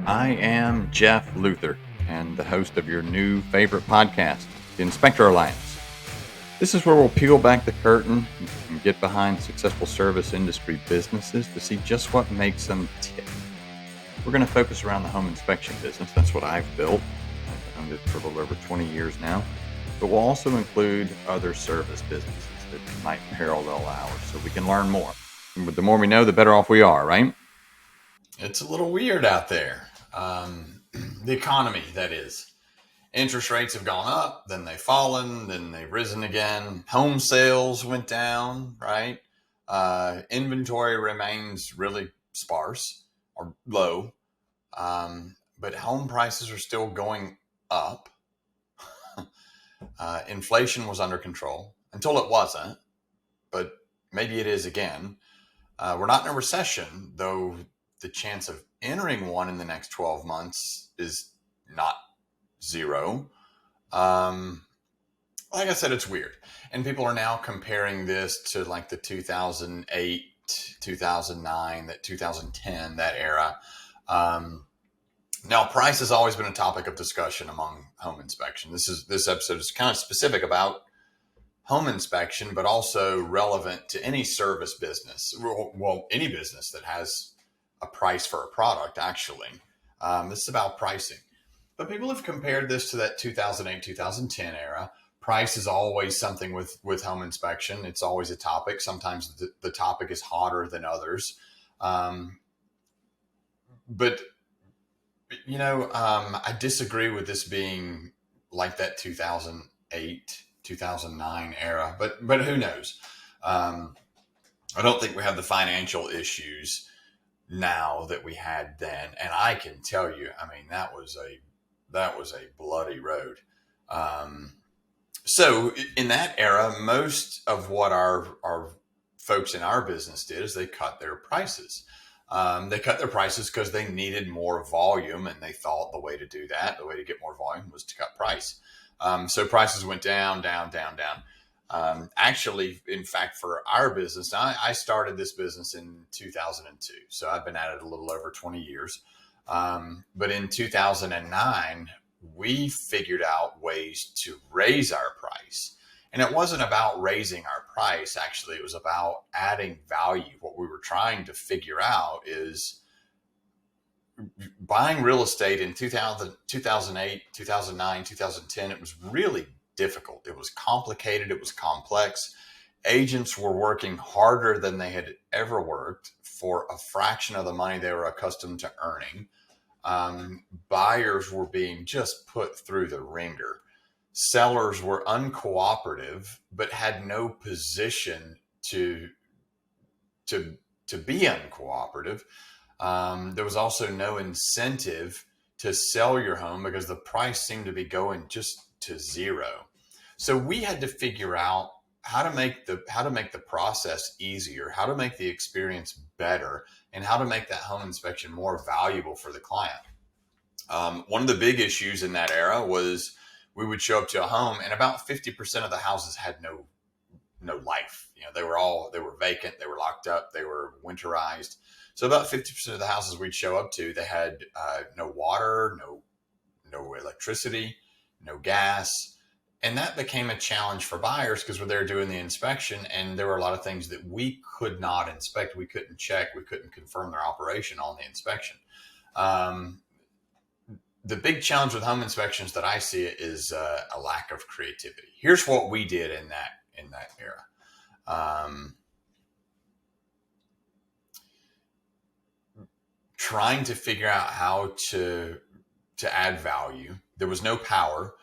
I am Jeff Luther, and the host of your new favorite podcast, the Inspector Alliance. This is where we'll peel back the curtain and get behind successful service industry businesses to see just what makes them tick. We're going to focus around the home inspection business. That's what I've built. I've owned it for a little over 20 years now. But we'll also include other service businesses that might parallel ours so we can learn more. And the more we know, the better off we are, right? It's a little weird out there. The economy, that is. Interest rates have gone up, then they've fallen, then they've risen again. Home sales went down, right? Inventory remains really sparse or low, but home prices are still going up. Inflation was under control until it wasn't, but maybe it is again. We're not in a recession, though the chance of entering one in the next 12 months is not zero. Like I said, it's weird. And people are now comparing this to like the 2008, 2009, that 2010, that era. Now, price has always been a topic of discussion among home inspection. This episode is kind of specific about home inspection, but also relevant to any service business. Well, any business that has a price for a product, actually. This is about pricing. But people have compared this to that 2008, 2010 era. Price is always something with home inspection. It's always a topic. Sometimes the topic is hotter than others. But, I disagree with this being like that 2008, 2009 era, but who knows? I don't think we have the financial issues now that we had then. And I can tell you, that was a bloody road. So in that era, most of what our folks in our business did is they cut their prices. They cut their prices because they needed more volume, and they thought the way to do that, the way to get more volume, was to cut price. So prices went down, down, down, down. Actually, in fact, for our business, I started this business in 2002. So I've been at it a little over 20 years. But in 2009, we figured out ways to raise our price. And it wasn't about raising our price. Actually, it was about adding value. What we were trying to figure out is buying real estate in 2000, 2008, 2009, 2010. It was really difficult. It was complicated. It was complex. Agents were working harder than they had ever worked for a fraction of the money they were accustomed to earning. Buyers were being just put through the ringer. Sellers were uncooperative, but had no position to be uncooperative. There was also no incentive to sell your home because the price seemed to be going just to zero. So we had to figure out how to make the process easier, how to make the experience better, and how to make that home inspection more valuable for the client. One of the big issues in that era was we would show up to a home and about 50% of the houses had no life. They were vacant, they were locked up, they were winterized. So about 50% of the houses we'd show up to, they had no water, no electricity, no gas. And that became a challenge for buyers because they were doing the inspection, and there were a lot of things that we could not inspect. We couldn't check. We couldn't confirm their operation on the inspection. The big challenge with home inspections that I see is a lack of creativity. Here's what we did in that era. Trying to figure out how to add value. There was no power.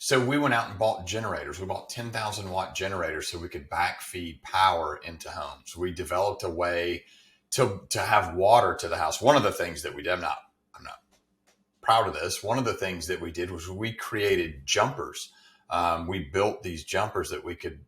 So we went out and bought generators. We bought 10,000 watt generators so we could backfeed power into homes. We developed a way to have water to the house. One of the things that we did, I'm not proud of this. One of the things that we did was we created jumpers. We built these jumpers that we could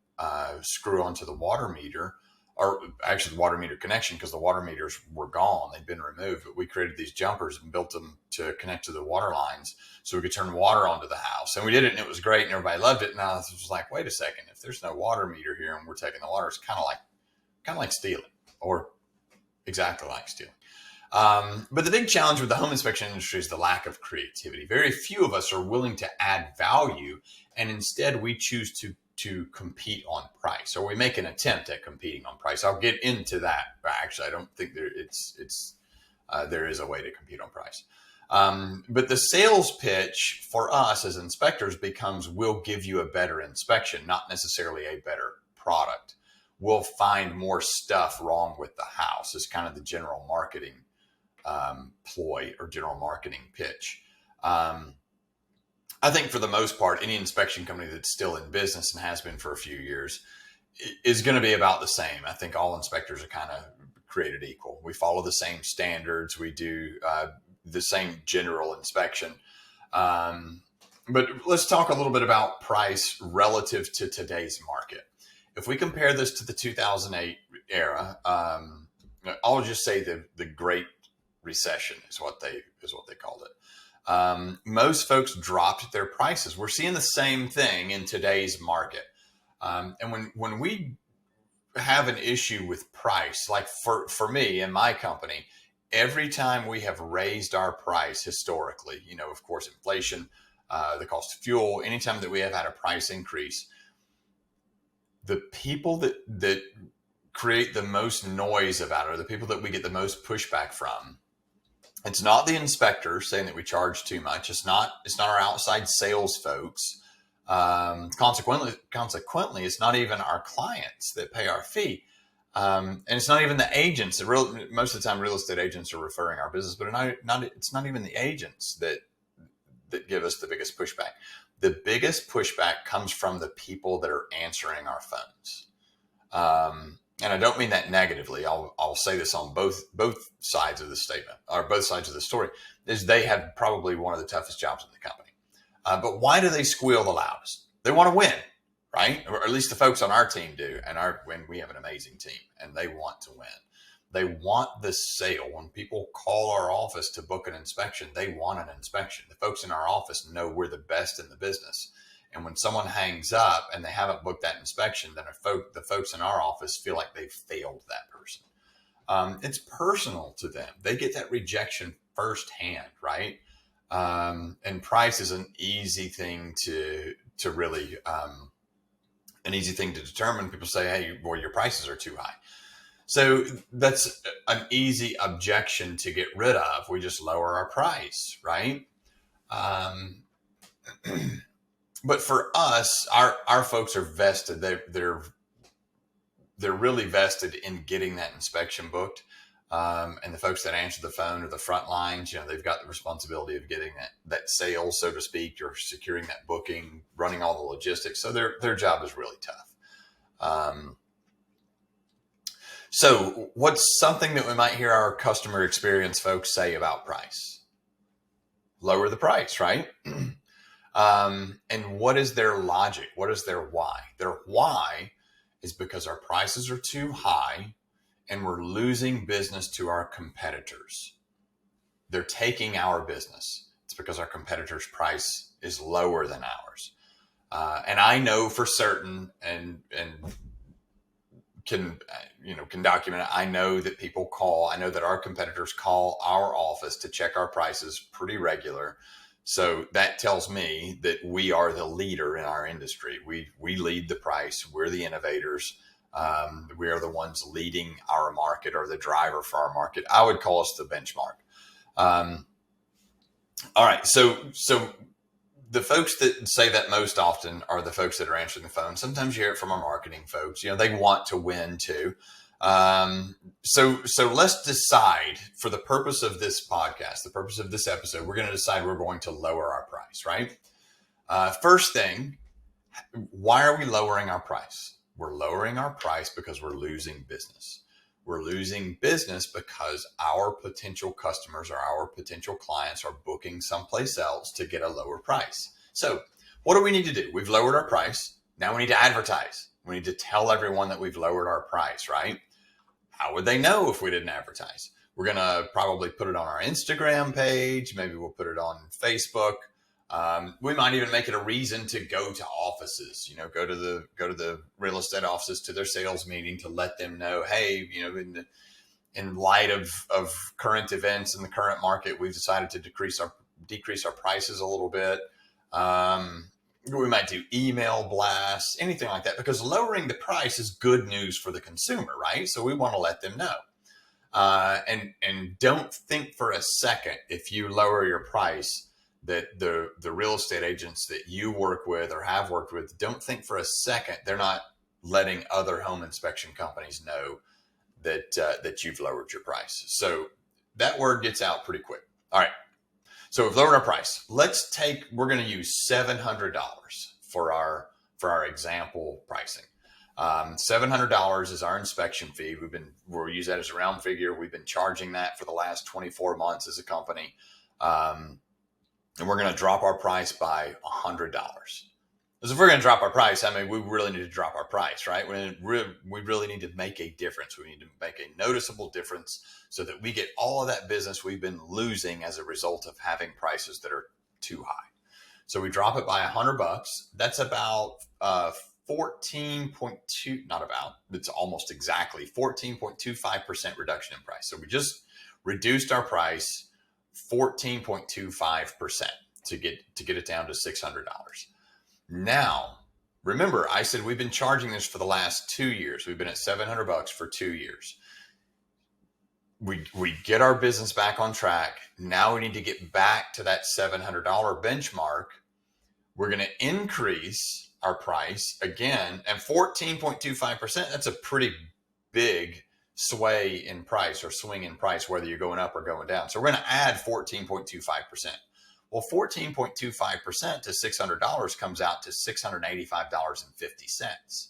screw onto the water meter, or actually the water meter connection, because the water meters were gone. They'd been removed, but we created these jumpers and built them to connect to the water lines so we could turn water onto the house. And we did it, and it was great, and everybody loved it. Now it was like, wait a second, if there's no water meter here and we're taking the water, it's kind of like stealing, or exactly like stealing. But the big challenge with the home inspection industry is the lack of creativity. Very few of us are willing to add value, and instead we choose to compete on price, or we make an attempt at competing on price. I'll get into that. Actually, I don't think there is a way to compete on price. But the sales pitch for us as inspectors becomes, we'll give you a better inspection, not necessarily a better product. We'll find more stuff wrong with the house is kind of the general marketing ploy or general marketing pitch. I think for the most part, any inspection company that's still in business and has been for a few years is going to be about the same. I think all inspectors are kind of created equal. We follow the same standards. We do the same general inspection. But let's talk a little bit about price relative to today's market. If we compare this to the 2008 era, I'll just say the Great Recession is what they called it. Most folks dropped their prices. We're seeing the same thing in today's market. And when we have an issue with price, like for me and my company, every time we have raised our price historically, of course, inflation, the cost of fuel, anytime that we have had a price increase, the people that create the most noise about it, or the people that we get the most pushback from, it's not the inspectors saying that we charge too much. It's not our outside sales folks. Consequently, it's not even our clients that pay our fee. And it's not even the agents. Most of the time, real estate agents are referring our business, but it's not even the agents that give us the biggest pushback. The biggest pushback comes from the people that are answering our phones. And I don't mean that negatively. I'll say this on both sides of the statement, or both sides of the story, is they have probably one of the toughest jobs in the company. But why do they squeal the loudest? They want to win, right? Or at least the folks on our team do. And when we have an amazing team, and they want to win. They want the sale. When people call our office to book an inspection, they want an inspection. The folks in our office know we're the best in the business. And when someone hangs up and they haven't booked that inspection, then the folks in our office feel like they've failed that person. It's personal to them. They get that rejection firsthand, right? And price is an easy thing to really, an easy thing to determine. People say, hey, well, your prices are too high. So that's an easy objection to get rid of. We just lower our price, right? But for us, our folks are vested. They're really vested in getting that inspection booked. And the folks that answer the phone or the front lines, they've got the responsibility of getting that sale, so to speak, or securing that booking, running all the logistics. So their job is really tough. So what's something that we might hear our customer experience folks say about price? Lower the price, right? And what is their logic? What is their why? Their why is because our prices are too high and we're losing business to our competitors. They're taking our business. It's because our competitors' price is lower than ours. And I know for certain and can document it. I know that people call. I know that our competitors call our office to check our prices pretty regular. So that tells me that we are the leader in our industry. We lead the price. We're the innovators. We are the ones leading our market, or the driver for our market. I would call us the benchmark. All right. So the folks that say that most often are the folks that are answering the phone. Sometimes you hear it from our marketing folks. They want to win too. So let's decide, for the purpose of this podcast, the purpose of this episode, we're going to decide we're going to lower our price, right? First thing, why are we lowering our price? We're lowering our price because we're losing business. We're losing business because our potential customers or our potential clients are booking someplace else to get a lower price. So what do we need to do? We've lowered our price. Now we need to advertise. We need to tell everyone that we've lowered our price, right? How would they know if we didn't advertise? We're going to probably put it on our Instagram page. Maybe we'll put it on Facebook. We might even make it a reason to go to offices, go to the real estate offices, to their sales meeting, to let them know, hey, in light of current events in the current market, we've decided to decrease our prices a little bit. We might do email blasts, anything like that, because lowering the price is good news for the consumer, right? So we want to let them know. And don't think for a second, if you lower your price, that the real estate agents that you work with or have worked with, don't think for a second they're not letting other home inspection companies know that you've lowered your price. So that word gets out pretty quick. All right. So we've lowered our price. We're going to use $700 for our example pricing. $700 is our inspection fee. We'll use that as a round figure. We've been charging that for the last 24 months as a company. And we're going to drop our price by $100. Because if we're going to drop our price, I mean, we really need to drop our price, right? We really need to make a difference. We need to make a noticeable difference so that we get all of that business we've been losing as a result of having prices that are too high. So we drop it by $100. That's about 14.2, not about, it's almost exactly 14.25% reduction in price. So we just reduced our price 14.25% to get it down to $600. Now, remember, I said we've been charging this for the last 2 years. We've been at $700 for 2 years. We get our business back on track. Now we need to get back to that $700 benchmark. We're going to increase our price again, and 14.25%, that's a pretty big sway in price or swing in price, whether you're going up or going down. So we're going to add 14.25%. Well, 14.25% to $600 comes out to $685.50.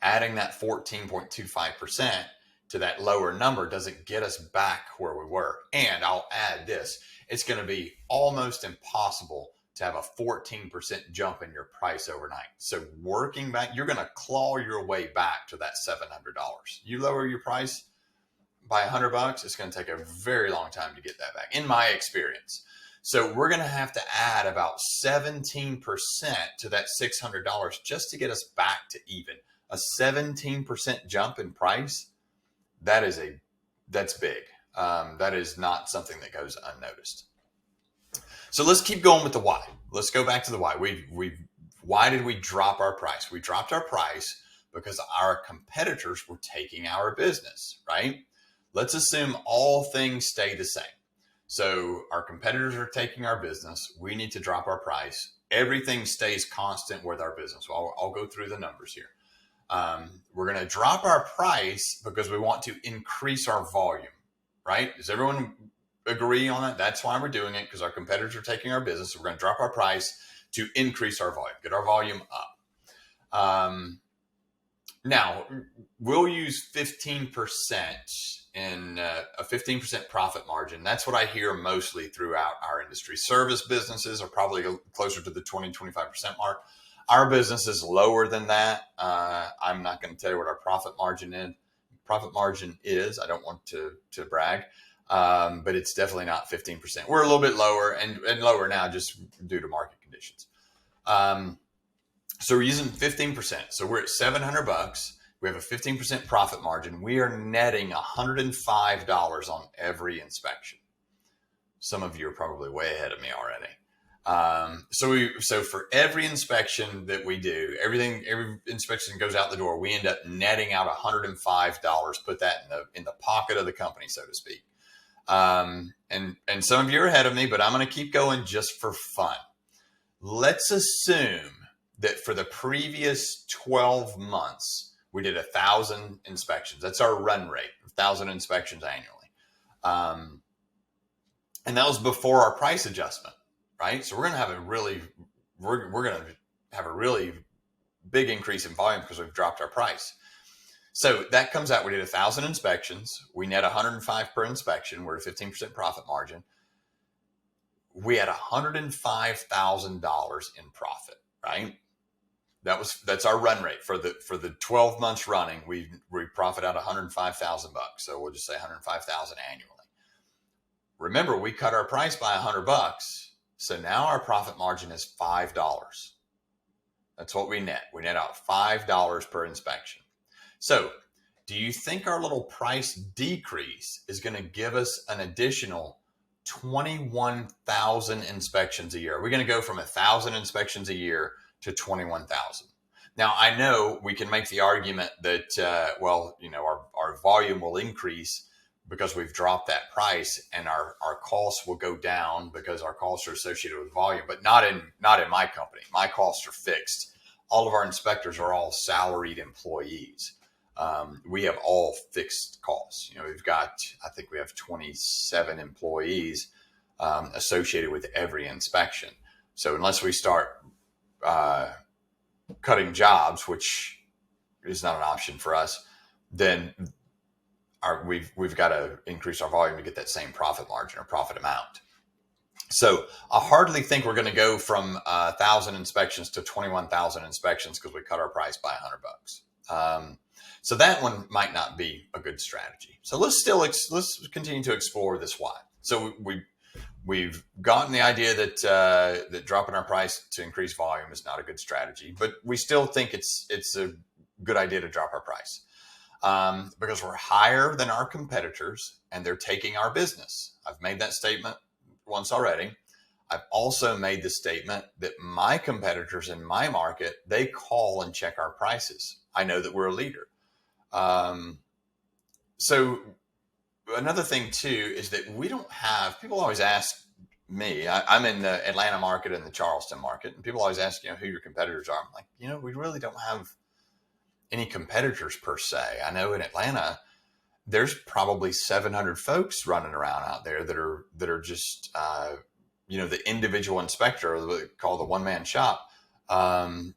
Adding that 14.25% to that lower number doesn't get us back where we were. And I'll add this, it's going to be almost impossible to have a 14% jump in your price overnight. So working back, you're going to claw your way back to that $700. You lower your price by $100, it's going to take a very long time to get that back, in my experience. So we're going to have to add about 17% to that $600 just to get us back to even. A 17% jump in price, that's big. That is not something that goes unnoticed. So let's keep going with the why. Let's go back to the why. Why did we drop our price? We dropped our price because our competitors were taking our business, right? Let's assume all things stay the same. So our competitors are taking our business. We need to drop our price. Everything stays constant with our business. So I'll go through the numbers here. We're going to drop our price because we want to increase our volume, right? Does everyone agree on that? That's why we're doing it, because our competitors are taking our business. So we're going to drop our price to increase our volume, get our volume up. Now, we'll use 15% in a 15% profit margin. That's what I hear mostly throughout our industry. Service businesses are probably closer to the 20-25% mark. Our business is lower than that. I'm not going to tell you what our profit margin is. I don't want to brag, but it's definitely not 15%. We're a little bit lower and lower now just due to market conditions. So we're using 15%. So we're at $700. We have a 15% profit margin. We are netting $105 on every inspection. Some of you are probably way ahead of me already. So for every inspection that we do, every inspection goes out the door, we end up netting out $105. Put that in the pocket of the company, so to speak. And some of you are ahead of me, but I'm going to keep going just for fun. Let's assume that for the previous 12 months, we did 1,000 inspections. That's our run rate, 1,000 inspections annually. And that was before our price adjustment, right? So we're going to have we're going to have a really big increase in volume because we've dropped our price. So that comes out, we did 1,000 inspections. We net 105 per inspection. We're at a 15% profit margin. We had $105,000 in profit, right? That's our run rate for the 12 months running. We profit out $105,000. So we'll just say $105,000 annually. Remember, we cut our price by $100. So now our profit margin is $5. That's what we net. We net out $5 per inspection. So Do you think our little price decrease is going to give us an additional 21,000 inspections a year? We're going to go from 1,000 inspections a year to 21,000. Now, I know we can make the argument that, our volume will increase because we've dropped that price, and our costs will go down because our costs are associated with volume, but not in my company. My costs are fixed. All of our inspectors are all salaried employees. We have all fixed costs. I think we have 27 employees associated with every inspection. So unless we start cutting jobs, which is not an option for us, then we've got to increase our volume to get that same profit margin or profit amount. So I hardly think we're going to go from 1,000 inspections to 21,000 inspections because we cut our price by $100. So that one might not be a good strategy. So let's continue to explore this why. So we've gotten the idea that dropping our price to increase volume is not a good strategy, but we still think it's a good idea to drop our price because we're higher than our competitors and they're taking our business. I've made that statement once already. I've also made the statement that my competitors in my market, they call and check our prices. I know that we're a leader. So another thing too is that we don't have, people always ask me, I'm in the Atlanta market and the Charleston market, and people always ask, who your competitors are. I'm like, we really don't have any competitors per se. I know in Atlanta, there's probably 700 folks running around out there that are just, the individual inspector, or called the one-man shop, that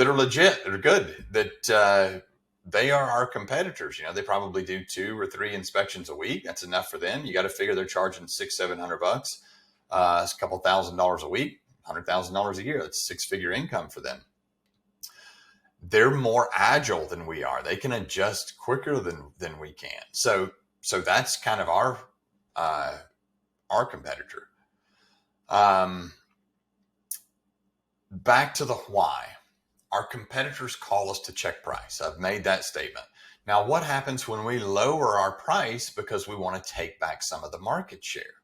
are legit, that are good, that they are our competitors. They probably do 2 or 3 inspections a week. That's enough for them. You got to figure they're charging $600-700. It's a couple $1,000s a week, $100,000 a year. That's 6-figure income for them. They're more agile than we are. They can adjust quicker than we can. So that's kind of our competitor. Back to the why. Our competitors call us to check price. I've made that statement. Now, what happens when we lower our price because we want to take back some of the market share?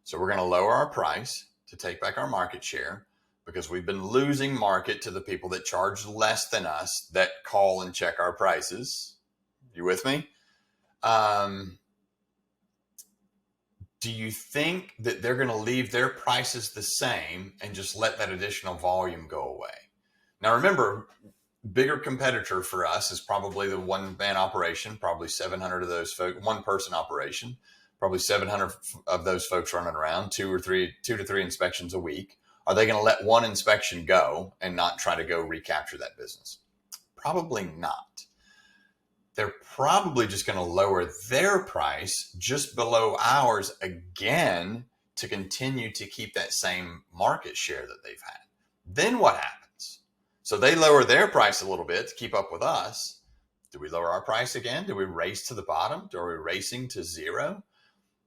So we're going to lower our price to take back our market share because we've been losing market to the people that charge less than us that call and check our prices. You with me? Do you think that they're going to leave their prices the same and just let that additional volume go away? Now, remember, bigger competitor for us is probably the one-man operation, probably 700 of those folks, one-person operation, probably 700 of those folks running around, 2 to 3 inspections a week. Are they going to let one inspection go and not try to go recapture that business? Probably not. They're probably just going to lower their price just below ours again to continue to keep that same market share that they've had. Then what happens? So they lower their price a little bit to keep up with us. Do we lower our price again? Do we race to the bottom? Are we racing to zero?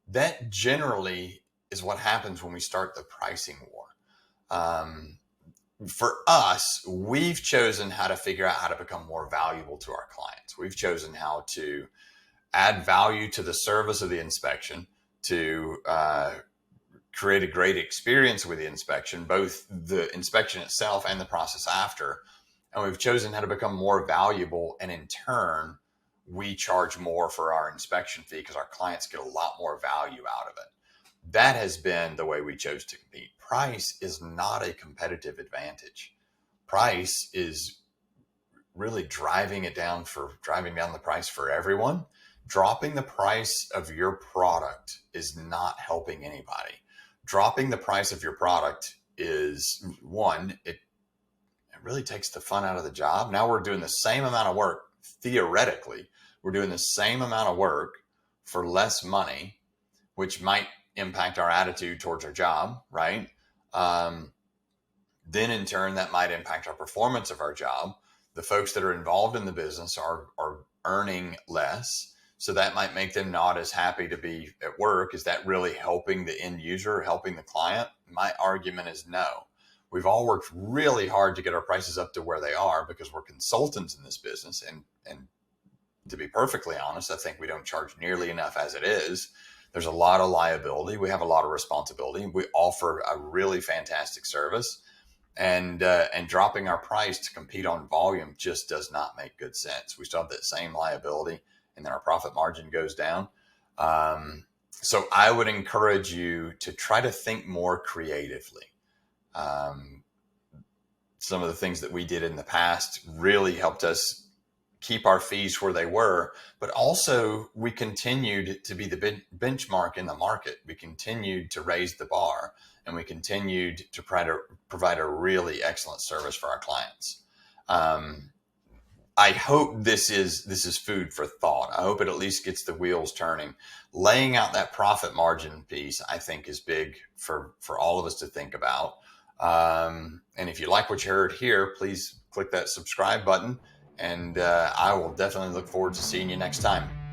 That generally is what happens when we start the pricing war. For us, we've chosen how to figure out how to become more valuable to our clients. We've chosen how to add value to the service of the inspection, to create a great experience with the inspection, both the inspection itself and the process after. And we've chosen how to become more valuable. And in turn, we charge more for our inspection fee because our clients get a lot more value out of it. That has been the way we chose to compete. Price is not a competitive advantage. Price is really driving down the price for everyone. Dropping the price of your product is not helping anybody. Dropping the price of your product is it really takes the fun out of the job. Now we're doing the same amount of work. Theoretically, we're doing the same amount of work for less money, which might impact our attitude towards our job, right? Then in turn, that might impact our performance of our job. The folks that are involved in the business are earning less. So that might make them not as happy to be at work. Is that really helping the end user, helping the client? My argument is no. We've all worked really hard to get our prices up to where they are because we're consultants in this business. And to be perfectly honest, I think we don't charge nearly enough as it is. There's a lot of liability. We have a lot of responsibility. We offer a really fantastic service, and dropping our price to compete on volume just does not make good sense. We still have that same liability, and then our profit margin goes down. So I would encourage you to try to think more creatively. Um, some of the things that we did in the past really helped us keep our fees where they were, but also we continued to be the benchmark in the market. We continued to raise the bar, and we continued to provide a really excellent service for our clients. I hope this is food for thought. I hope it at least gets the wheels turning. Laying out that profit margin piece, I think, is big for all of us to think about. And if you like what you heard here, please click that subscribe button, and I will definitely look forward to seeing you next time.